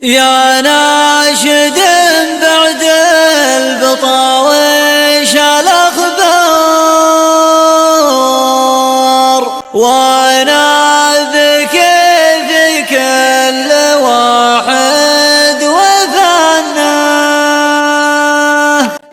يا ناشد بعد البطاويش الأخبار، وانا بكيف كل واحد وفناه.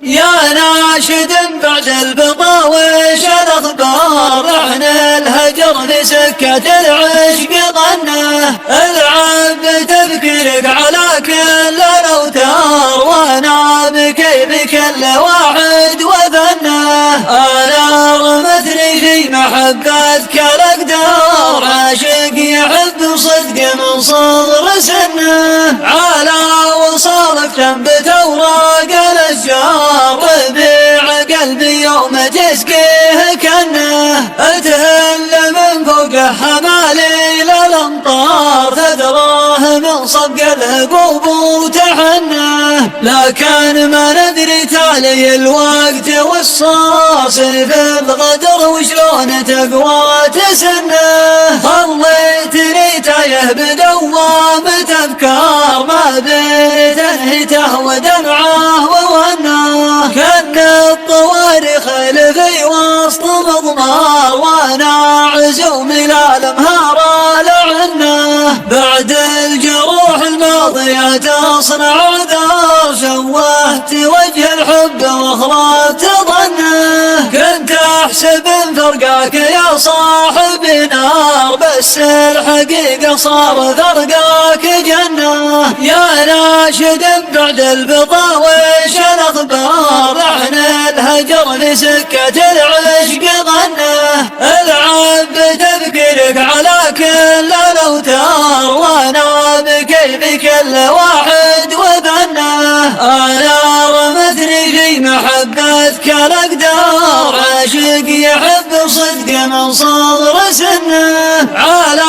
يا ناشد بعد البطاويش الأخبار، لحن الهجر لسكة العشق ظنه، العب تفكيرك على كل الأوتار، وانا بكيف كل واحد وفناه. انا رمتني في محبتك الأقدار، عاشق يحب صدق من صغر سنه، على وصالك تنبت أوراق الأشجار، ربيع قلبي يوم تسقيه كنه، أتهل من فوق حمالي للأمطار، تدراه من صبق الهبوب وتحنه، لكن ما ندري تالي الوقت والصاص في الغدر وشلون تقوى تسنه. خليتني تايه بدوامة أفكار، ما بين تنهته ودمعه ووناه، كان الطوارخ في وسط مضمار، وانا عزومي للمهار لعنه، بعد الجروح الماضية تصنع عذار، شوهت وجه الحب واخربت ظنه، كنت احسب فرقاك يا صاحبي نار، بس الحقيقة صار فرقاك جنة. يا ناشد بعد البطاويش الأخبار، لحن الهجر لسكة العشق ظنه، العب تفكيرك على كل الأوتار، وانا بكيف كل واحد وفنه. انا رمتني في محبتك الأقدار، عاشق يحب صدق من صغر سنه، على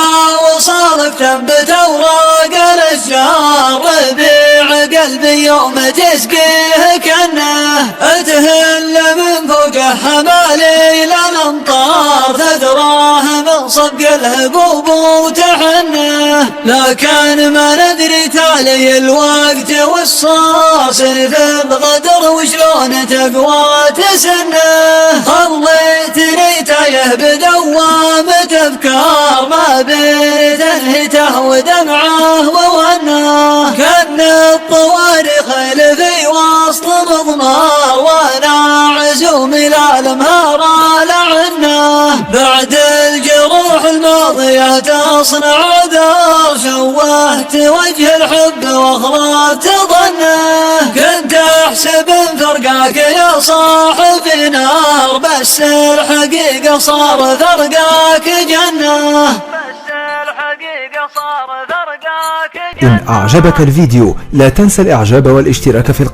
وصالك تنبت أوراق الأشجار، ربيع قلبي يوم تسقيه كنه، أتهل من فوق حمالي للأمطار، تدراه من صبق الهبوب وتحنه، لكن ما ندري تالي الوقت والصاص في الغدر وشلون تقوى تسنه. خليتني تايه بدوامة أفكار، ما بين تنهته ودمعه ووناه، كان الطوارخ في وسط مضمار، وانا عزومي للمهار لعنه، بعد الجروح الماضية تصنع عذار، شوهت وجه الحب واخربت ظنه، كنت احسب فرقاك يا صاحبي نار، بس الحقيقة صار فرقاك جنة. إن أعجبك الفيديو لا تنسى الإعجاب والاشتراك في القناة.